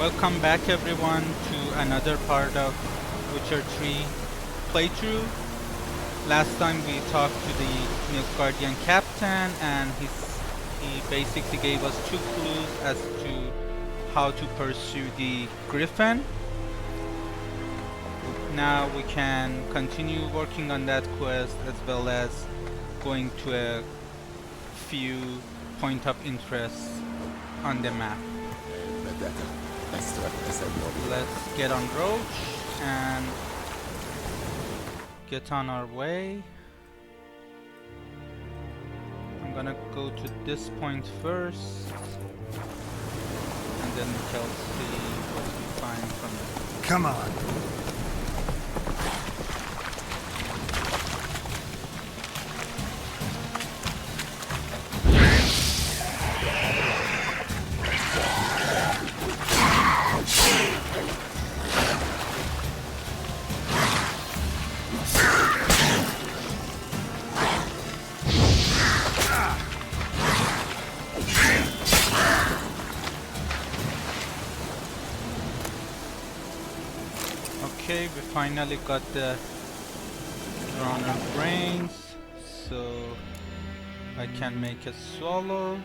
Welcome back everyone to another part of Witcher 3 playthrough. Last time we talked to the Nilfgaardian captain and he basically gave us two clues as to how to pursue the Griffin. Now we can continue working on that quest as well as going to a few point of interest on the map. Let's get on Roach and get on our way. I'm gonna go to this point first and then we shall see what we find from it. Come on. Okay, we finally got the runner brains, so I can make a swallow.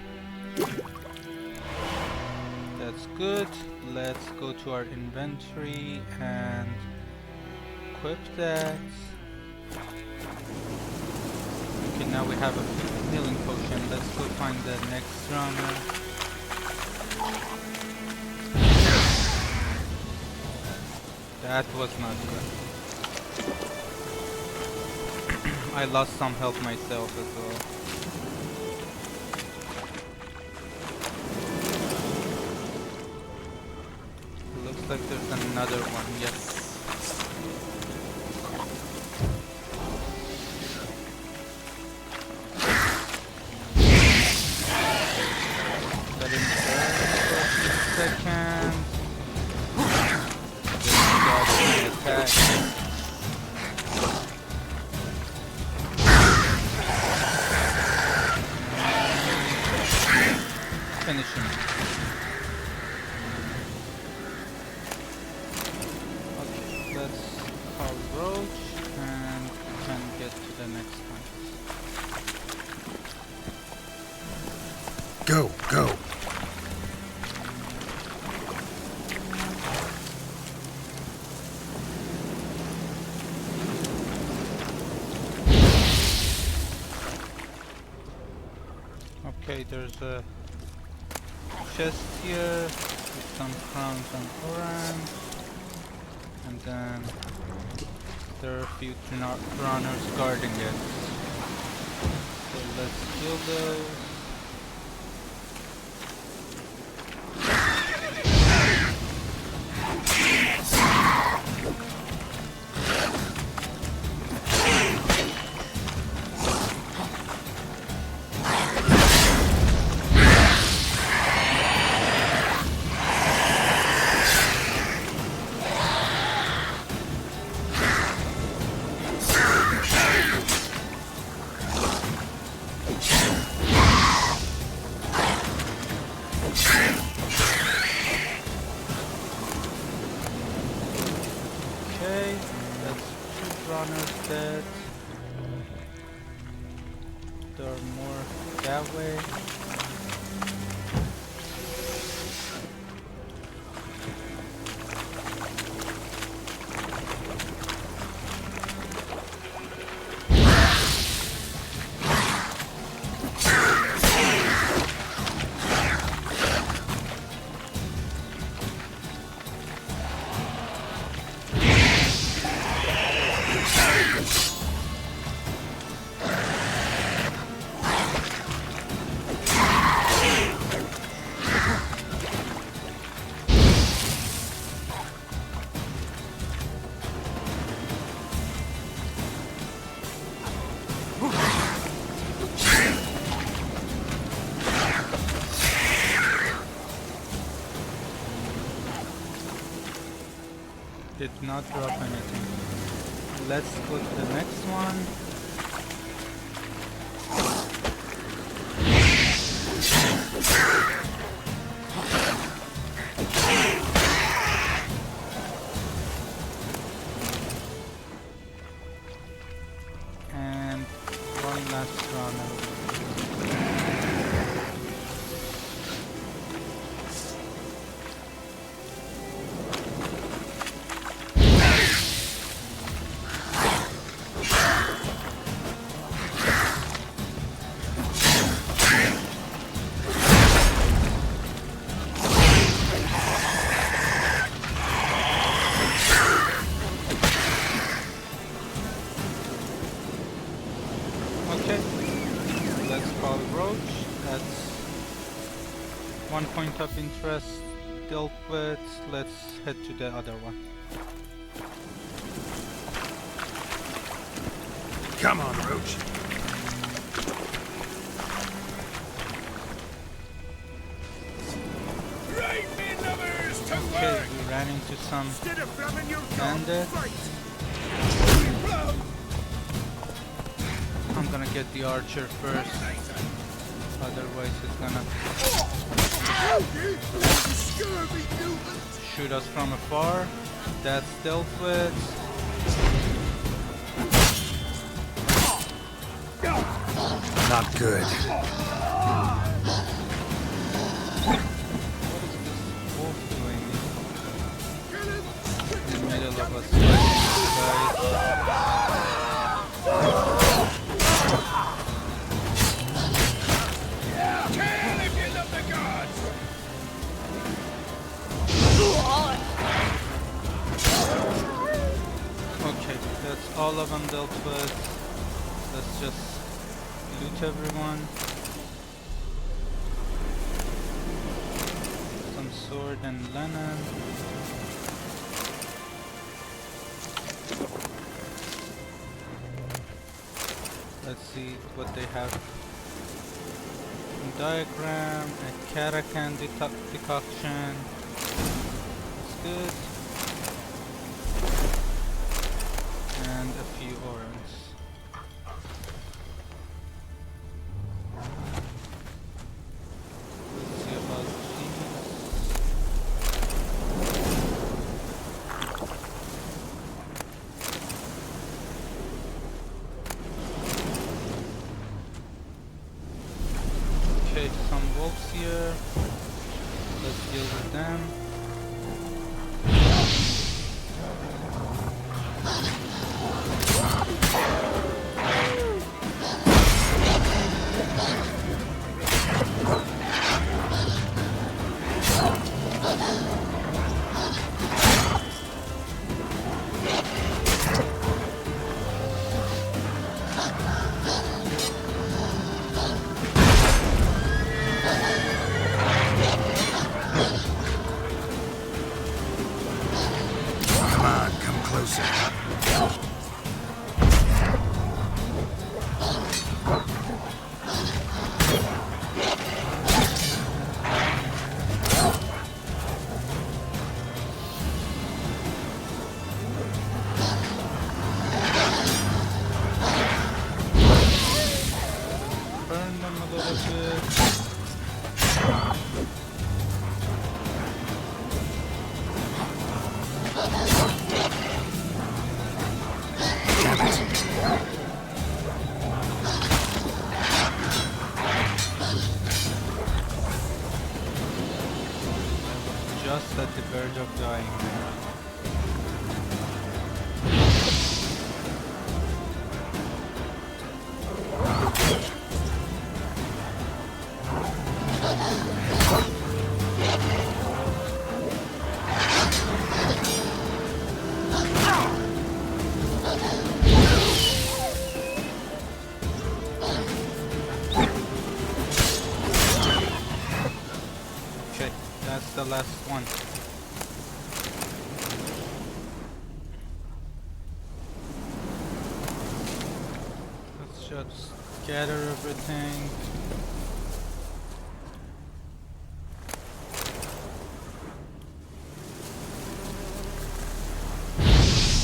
That's good. Let's go to our inventory and equip that. Okay, now we have a healing potion. Let's go find the next runner. That was not good. I lost some health myself as well. Looks like there's another one, yes. Let him burn for a few seconds. Attack. Finish him. Okay, let's call Roach and we can get to the next one. Go, go. Okay, there's a chest here with some crowns and orange, and then there are a few runners guarding it. So let's kill those. Okay, that's two runners dead. There are more that way. Did not drop anything. Let's go to the next one. One point of interest dealt with. Let's head to the other one. Come on, Roach. Right, me lovers, to Okay, work! we ran into some Instead of flamming your bandits. fight! I'm gonna get the archer first. Otherwise he's gonna shoot us from afar. That's dealt with. Not good. What is this wolf doing in the middle of us Kill if you love the gods! Okay, that's all of them dealt with. Let's just loot everyone. Some sword and linen. Let's see what they have. Diagram, a Karakan decoction. That's good. And a few oranges. Let's see about these. Okay, some wolves here. Let's deal with them. Come on, come closer. Burn them a little bit. Just at the verge of dying. Okay, that's the last one. Let's just gather everything.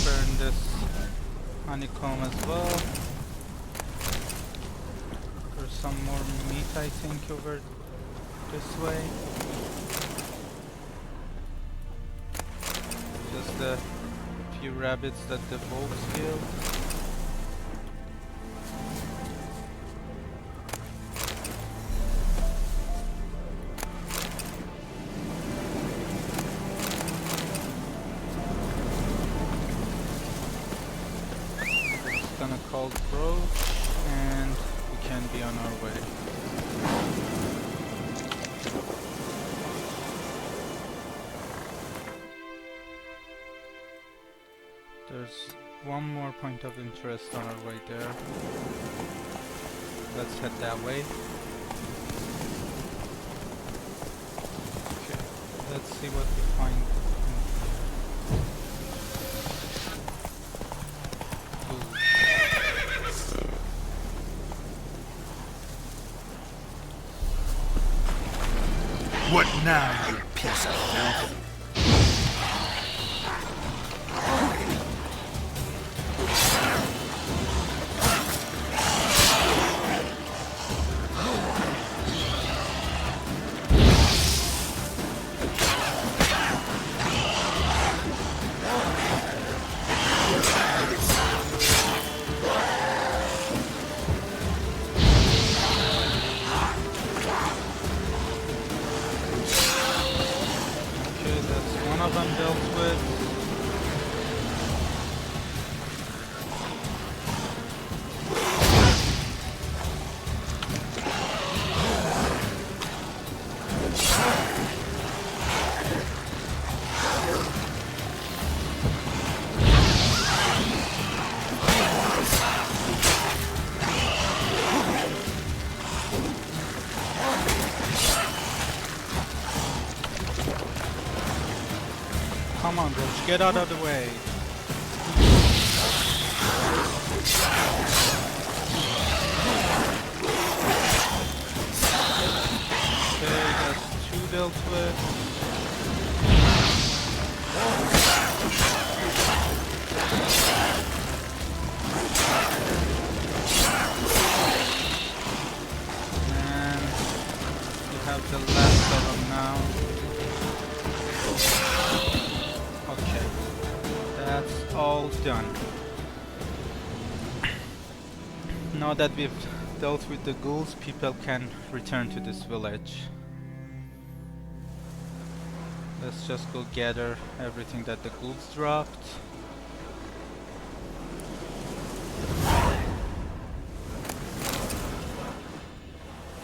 Burn this honeycomb as well. There's some more meat I think over this way. Just a few rabbits that the wolves killed. It's gonna call Roach and we can be on our way. There's one more point of interest on our way there. Let's head that way. What now, you piece of filth? Okay, that's one of them dealt with. Come on, Roach, get out of the way. Okay, that's two dealt with. And you have the last of them now. Okay, that's all done. Now that we've dealt with the ghouls, people can return to this village. Let's just go gather everything that the ghouls dropped.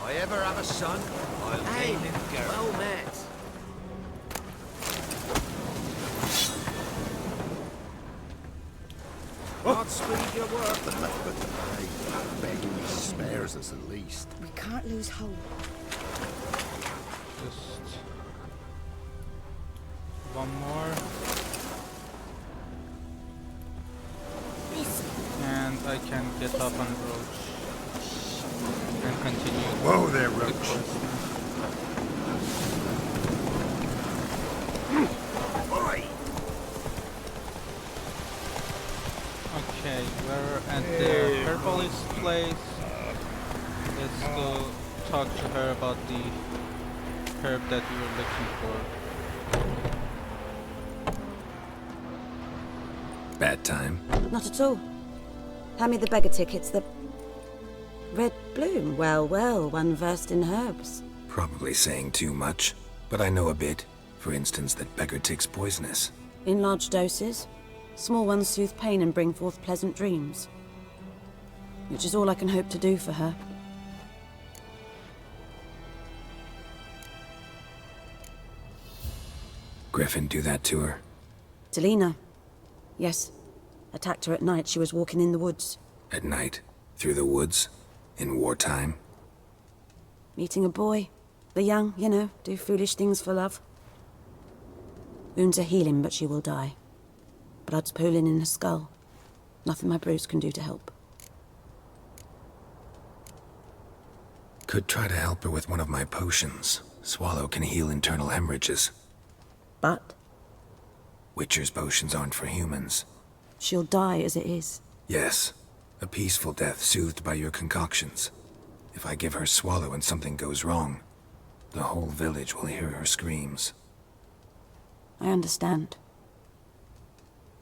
I ever have a son, I'll name him Garrett. Well met. Godspeed your work. I beg he spares us at least. We can't lose hope. Just one more. And I can get up on Roach and continue. Whoa there, the Roach. quest. Oi! Okay, we're at the herbalist place. Let's go talk to her about the herb that we were looking for. Bad time. Not at all. Hand me the beggar tickets, the red bloom. Well, well, one versed in herbs. Probably saying too much, but I know a bit. For instance, that beggar tick's poisonous. In large doses. Small ones soothe pain and bring forth pleasant dreams. Which is all I can hope to do for her. Griffin do that to her. Delina. Yes. Attacked her at night. She was walking in the woods. At night, through the woods, in wartime. Meeting a boy. The young, you know, do foolish things for love. Wounds are healing, but she will die. Blood's pooling in her skull. Nothing my bruise can do to help. Could try to help her with one of my potions. Swallow can heal internal hemorrhages. But Witcher's potions aren't for humans. she'll die as it is. Yes, a peaceful death soothed by your concoctions. If I give her Swallow and something goes wrong, the whole village will hear her screams. I understand.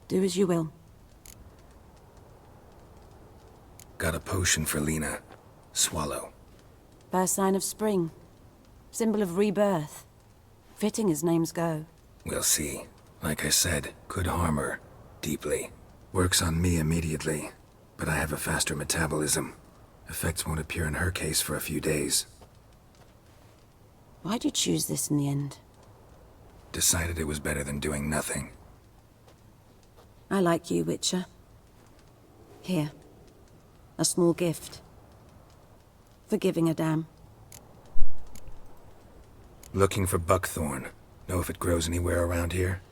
Do as you will. Got a potion for Lena. Swallow. First sign of spring. Symbol of rebirth. Fitting as names go. We'll see. Like I said, could harm her. Deeply. Works on me immediately, but I have a faster metabolism. Effects won't appear in her case for a few days. Why'd you choose this in the end? Decided it was better than doing nothing. I like you, Witcher. Here. A small gift. For giving a damn. Looking for buckthorn. Know if it grows anywhere around here?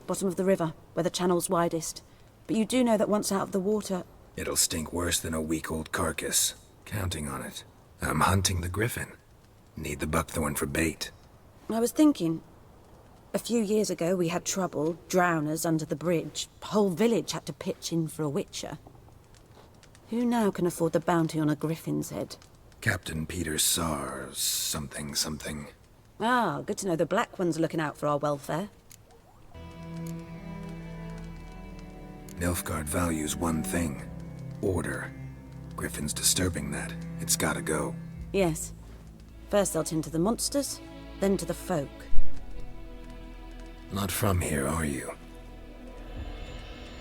Bottom of the river, where the channel's widest. But you do know that once out of the water... It'll stink worse than a week-old carcass. Counting on it. I'm hunting the griffin. Need the buckthorn for bait. I was thinking, a few years ago we had trouble, drowners under the bridge. Whole village had to pitch in for a witcher. Who now can afford the bounty on a griffin's head? Captain Peter Sars, something. Ah, good to know the Black One's looking out for our welfare. Nilfgaard values one thing. Order. Griffin's disturbing that. It's gotta go. Yes. First they'll tend to the monsters, then to the folk. Not from here, are you?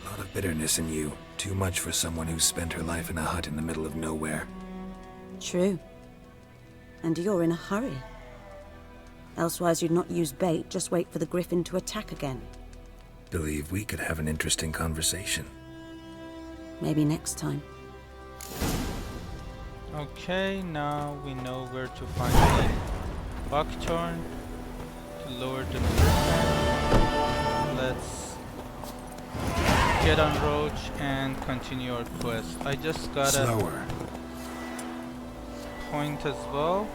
A lot of bitterness in you. Too much for someone who's spent her life in a hut in the middle of nowhere. True. And you're in a hurry. Elsewise you'd not use bait, just wait for the griffin to attack again. Believe we could have an interesting conversation. Maybe next time. Okay, now we know where to find the buckthorn to lower the movement. Let's get on Roach and continue our quest. I just got Slower. a point as well,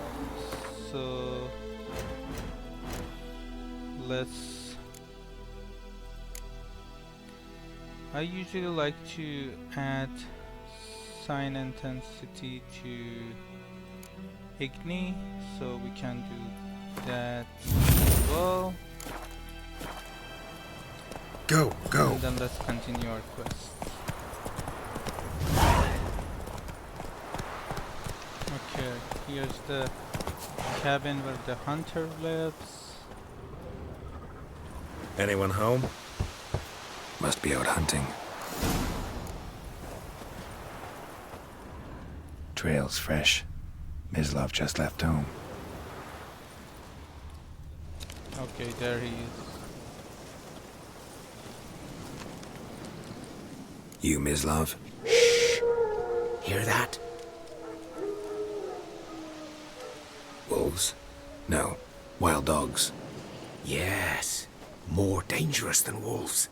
so let's. I usually like to add sign intensity to Igni, so we can do that as well. Go. And then let's continue our quest. Okay, here's the cabin where the hunter lives. Anyone home? Must be out hunting. Trail's fresh. Mislav just left home. Okay, there he is. You, Mislav? Hear that? Wolves? No. Wild dogs. Yes. More dangerous than wolves.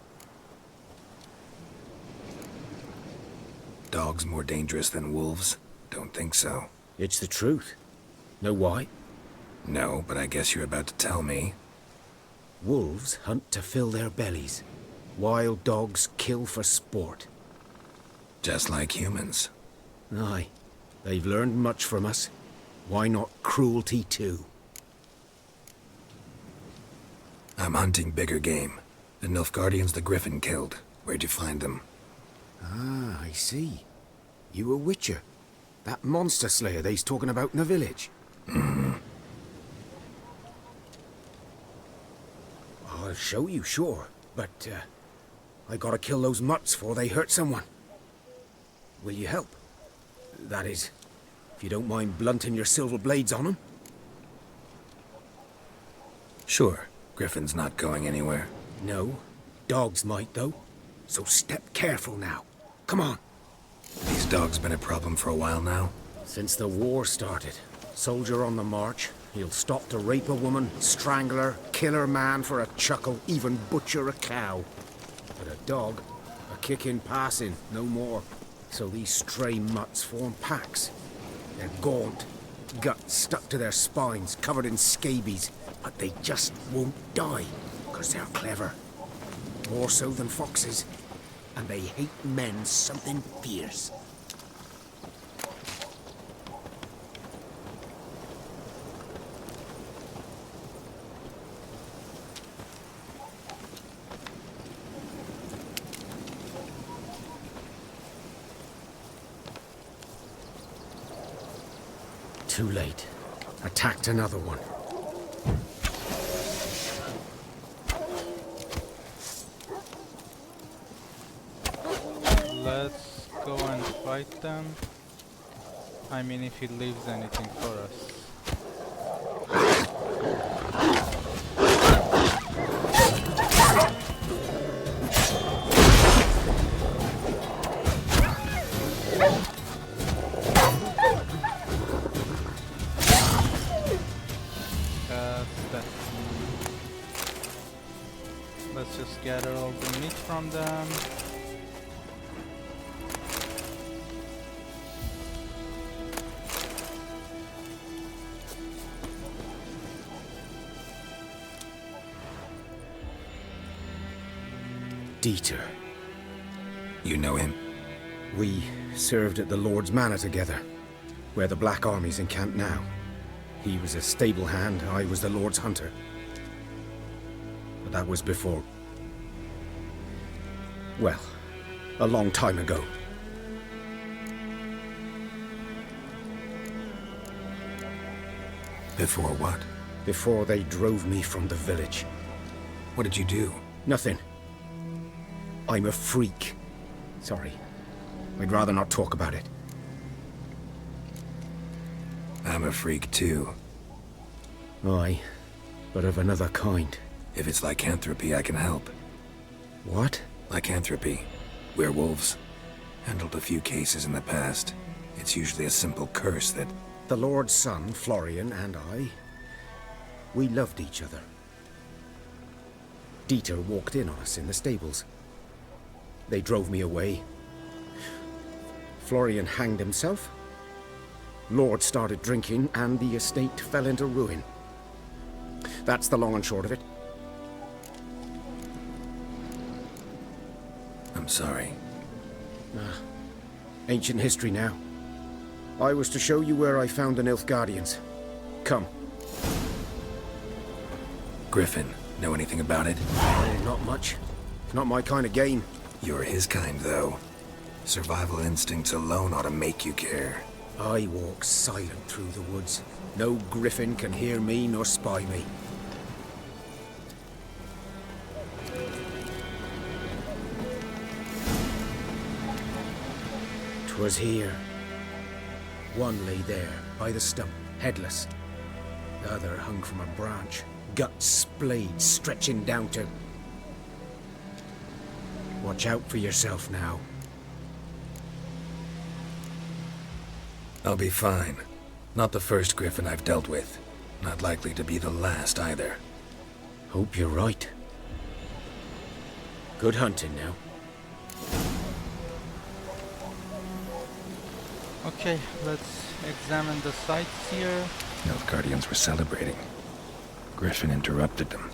Dogs more dangerous than wolves? Don't think so. It's the truth. Know why? No, but I guess you're about to tell me. Wolves hunt to fill their bellies. Wild dogs kill for sport. Just like humans. Aye. They've learned much from us. Why not cruelty too? I'm hunting bigger game. The Nilfgaardians the Griffin killed. Where'd you find them? Ah, I see. You a witcher. That monster slayer they's talking about in the village. I'll show you, sure. But, I gotta kill those mutts before they hurt someone. Will you help? That is, if you don't mind blunting your silver blades on them. Sure. Griffin's not going anywhere. No. Dogs might, though. So step careful now. Come on. These dogs been a problem for a while now. Since the war started, soldier on the march, he'll stop to rape a woman, strangle her, kill her man for a chuckle, even butcher a cow. But a dog, a kick in passing, no more. So these stray mutts form packs. They're gaunt, guts stuck to their spines, covered in scabies, but they just won't die, 'cause they're clever. More so than foxes. And they hate men something fierce. Too late. Attacked another one. Let's go and fight them. I mean, if he leaves anything for us. Let's just gather all the meat from them. Dieter. You know him? We served at the Lord's Manor together, where the Black Army's encamped now. He was a stable hand, I was the Lord's hunter. But that was before... well, a long time ago. Before what? Before they drove me from the village. What did you do? Nothing. I'm a freak. Sorry. I'd rather not talk about it. I'm a freak too. Aye, but of another kind. If it's lycanthropy, I can help. What? Lycanthropy. Werewolves. Handled a few cases in the past. It's usually a simple curse that... The Lord's son, Florian, and I... we loved each other. Dieter walked in on us in the stables. They drove me away. Florian hanged himself. Lord started drinking, and the estate fell into ruin. That's the long and short of it. I'm sorry. Ancient history now. I was to show you where I found the Nilfgaardians. Come. Griffin, know anything about it? Oh, not much. Not my kind of game. You're his kind, though. Survival instincts alone ought to make you care. I walk silent through the woods. No griffin can hear me nor spy me. 'Twas here. One lay there, by the stump, headless. The other hung from a branch, guts splayed, stretching down to... Watch out for yourself now. I'll be fine. Not the first griffin I've dealt with. Not likely to be the last either. Hope you're right. Good hunting now. Okay, let's examine the sights here. Nilfgaardians were celebrating. Griffin interrupted them.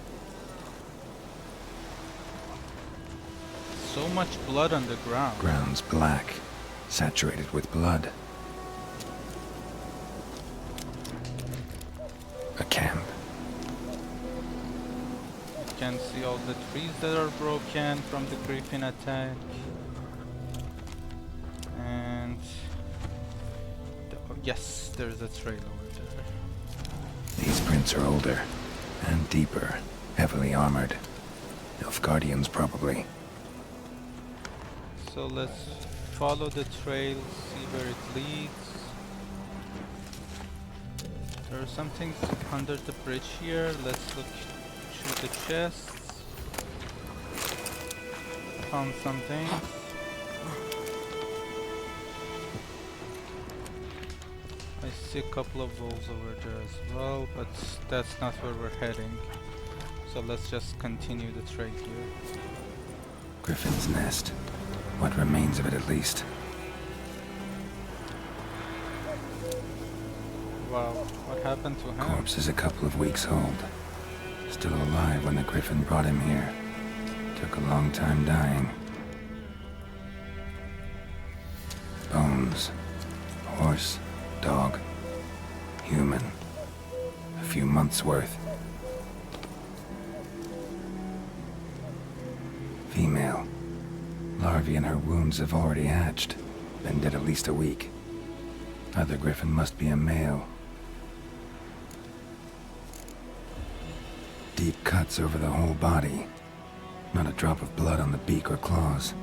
So much blood on the ground. Ground's black, saturated with blood. A camp. You can see all the trees that are broken from the griffin attack. And... yes, there's a trail over there. These prints are older and deeper, heavily armored. Nilfgaardians, probably. So let's follow the trail, see where it leads. There are some things under the bridge here. Let's look through the chests. Found something. I see a couple of wolves over there as well, but that's not where we're heading. So let's just continue the trail here. Griffin's nest. What remains of it, at least. Wow, what happened to him? Corpse is a couple of weeks old. Still alive when the griffin brought him here. Took a long time dying. Bones. Horse. Dog. Human. A few months' worth. Female. Larvae in her wounds have already hatched. Been dead at least a week. Other griffin must be a male. Deep cuts over the whole body. Not a drop of blood on the beak or claws.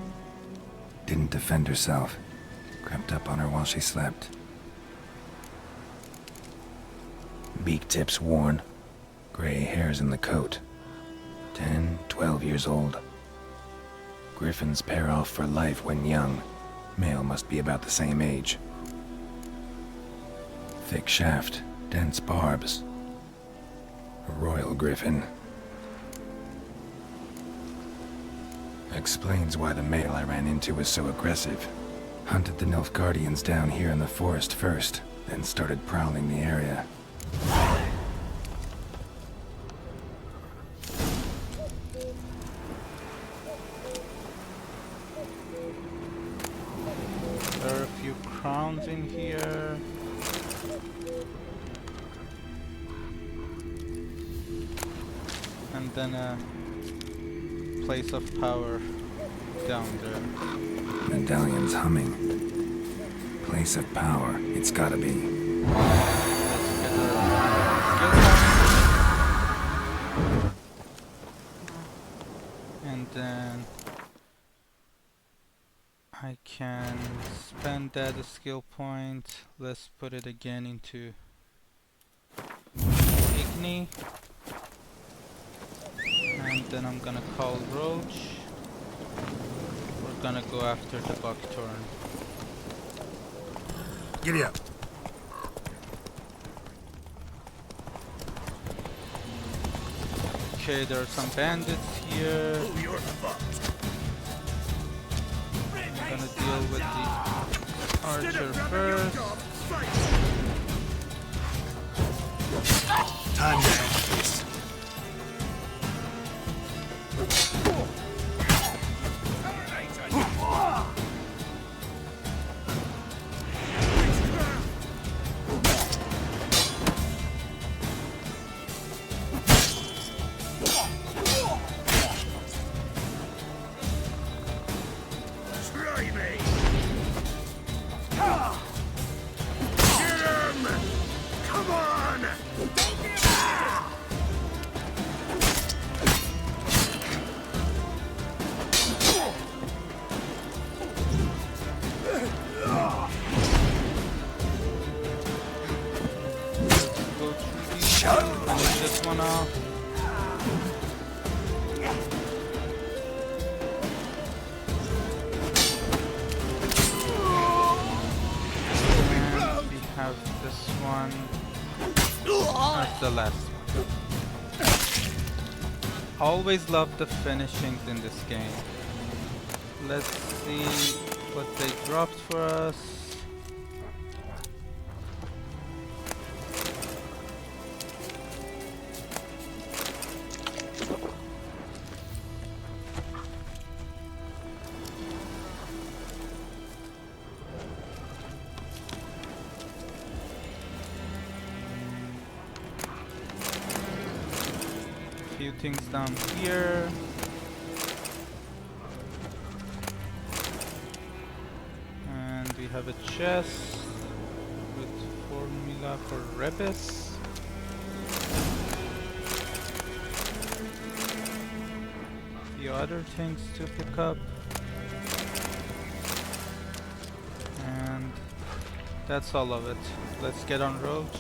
Didn't defend herself. Crept up on her while she slept. Beak tips worn. Gray hairs in the coat. 10, 12 years old. Griffins pair off for life when young. Male must be about the same age. Thick shaft, dense barbs. A royal griffin. Explains why the male I ran into was so aggressive. Hunted the Nilfgaardians down here in the forest first, then started prowling the area. sounds in here. And then a place of power down there. Medallion's humming. Place of power. It's gotta be. Let's get our skill point. And then I can spend that skill point. Let's put it again into Igni. And then I'm gonna call Roach. We're gonna go after the Buckthorn. Giddy up. Okay, there are some bandits here. I'm gonna deal with the archer first. Time now. Go through these. Finish this one off. And we have this one as the last one. Always love the finishings in this game. Let's see what they dropped for us. Few things down here. And we have a chest with formula for Rebus. The other things to pick up. And that's all of it. Let's get on Roach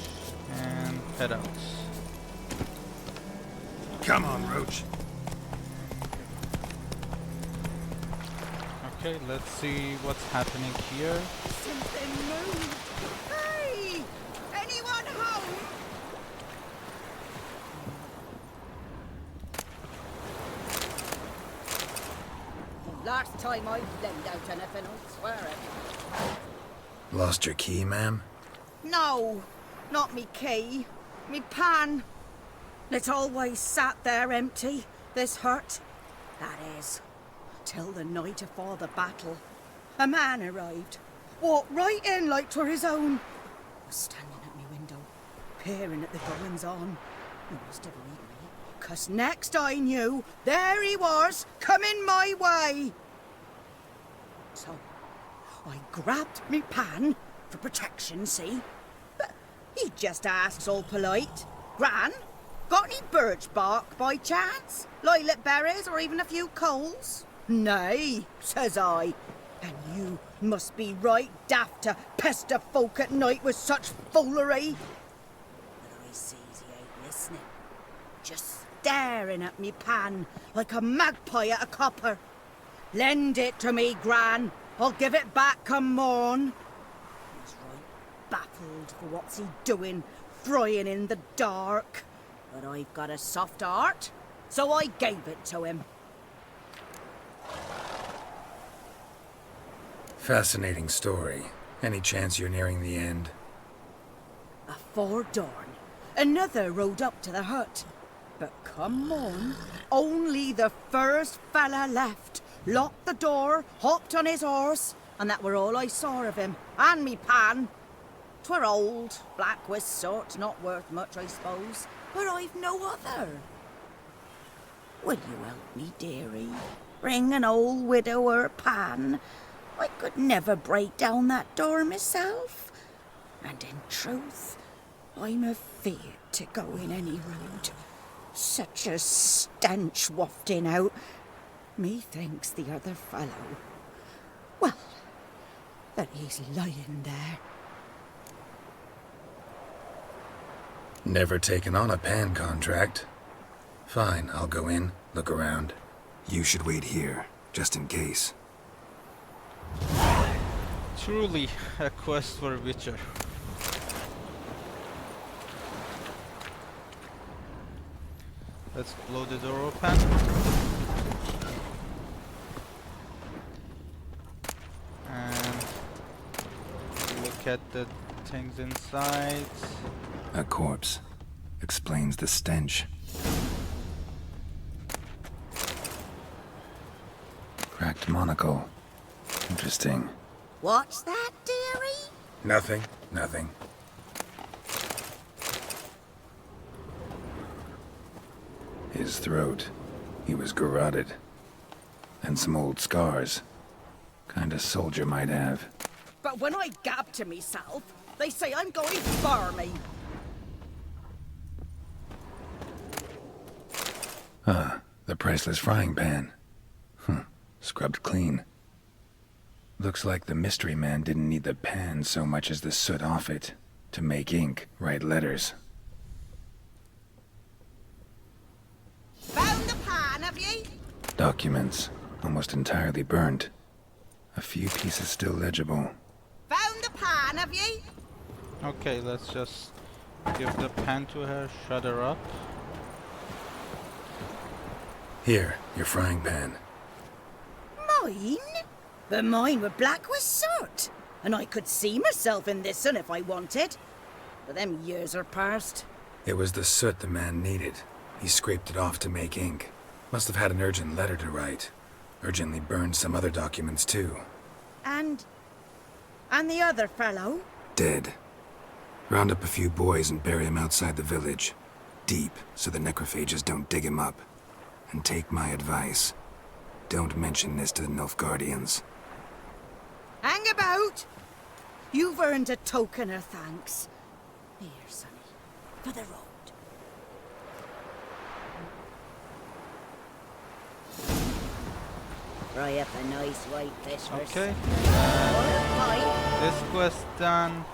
and head out. Come on, Roach. Okay, let's see what's happening here. Something moved. Hey! Anyone home? Last time I lend out anything, I swear it. Lost your key, ma'am? No, not me key. Me pan. It's always sat there empty, this hut. That is, till the night afore the battle. A man arrived, walked right in like 'twere his own. Was standing at me window, peering at the goings on. He must have read me, 'cause next I knew, there he was, coming my way. So, I grabbed me pan, for protection, see? But he just asks all polite, Gran, got any birch bark by chance? Lilac berries or even a few coals? Nay, says I. And you must be right daft to pester folk at night with such foolery. But I sees he ain't listening. Just staring at me pan like a magpie at a copper. Lend it to me, Gran. I'll give it back come morn. He's right baffled for what's he doing, frying in the dark. But I've got a soft heart, so I gave it to him. Fascinating story. Any chance you're nearing the end? Afore dawn, another rode up to the hut. But come on, only the first fella left. Locked the door, hopped on his horse, and that were all I saw of him, and me pan. 'Twere old, black with soot, not worth much, I suppose, but I've no other. Will you help me, dearie? Bring an old widower pan. I could never break down that door myself, and in truth, I'm afeard to go in any road. Such a stench wafting out. Methinks the other fellow, well, that he's lying there. Never taken on a pan contract. Fine, I'll go in, look around. You should wait here, just in case. Truly a quest for a Witcher. Let's blow the door open. And look at the things inside. A corpse. Explains the stench. Cracked monocle. Interesting. What's that, dearie? Nothing. His throat. He was garroted. And some old scars. Kinda soldier might have. But when I gab to myself, they say I'm going farmy. The priceless frying pan. Scrubbed clean. Looks like the mystery man didn't need the pan so much as the soot off it to make ink, write letters. Found the pan, have ye? Documents, almost entirely burnt. A few pieces still legible. Found the pan, have ye? Okay, let's just give the pan to her, shut her up. Here, your frying pan. Mine? But mine were black with soot, and I could see myself in this one if I wanted. But them years are past. It was the soot the man needed. He scraped it off to make ink. Must have had an urgent letter to write. Urgently burned some other documents too. And the other fellow? Dead. Round up a few boys and bury him outside the village. Deep, so the necrophages don't dig him up. And take my advice. Don't mention this to the Nilfgaardians. Hang about! You've earned a token of thanks. Here, sonny, for the road. Fry up a nice white fish for Okay. Pie. This quest done.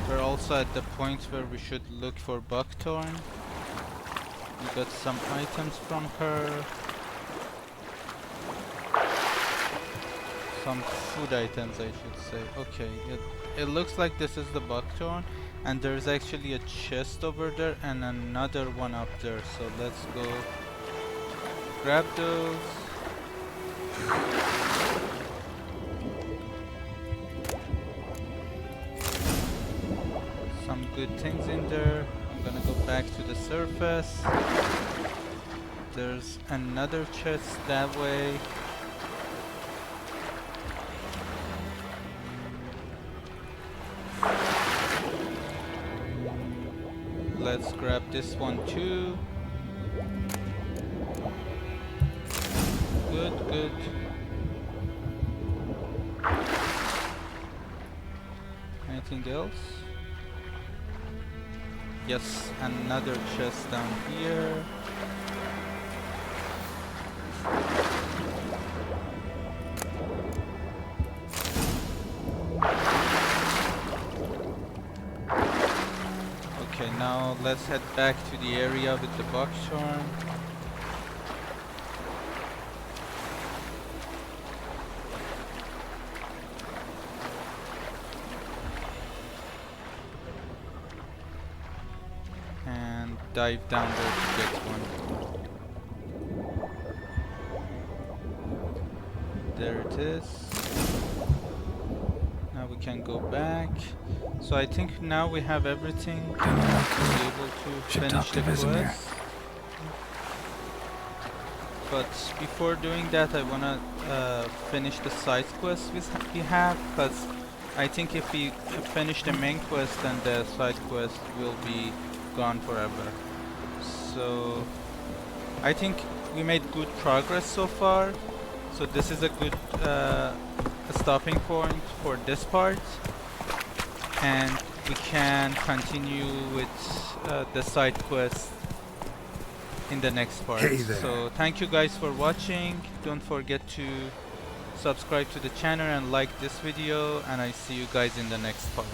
We're also at the point where we should look for Buckthorn. We got some items from her. Some food items, I should say. Okay, it looks like this is the Buckthorn, and there's actually a chest over there and another one up there. So let's go grab those. Some good things in there. I'm gonna go back to the surface. There's another chest that way. Let's grab this one too. Good. Anything else? Yes, another chest down here. Okay, now let's head back to the area with the Buckthorn. And dive down there to get one. There it is. Now we can go back. So I think now we have everything to be able to Should finish talk to the Vesemir. quest. But before doing that, I wanna finish the side quest we have, because I think if we finish the main quest, then the side quest will be gone forever. So I think we made good progress so far. So this is a good stopping point for this part, and we can continue with the side quest in the next part. Hey there. So thank you guys for watching. Don't forget to subscribe to the channel and like this video, and I see you guys in the next part.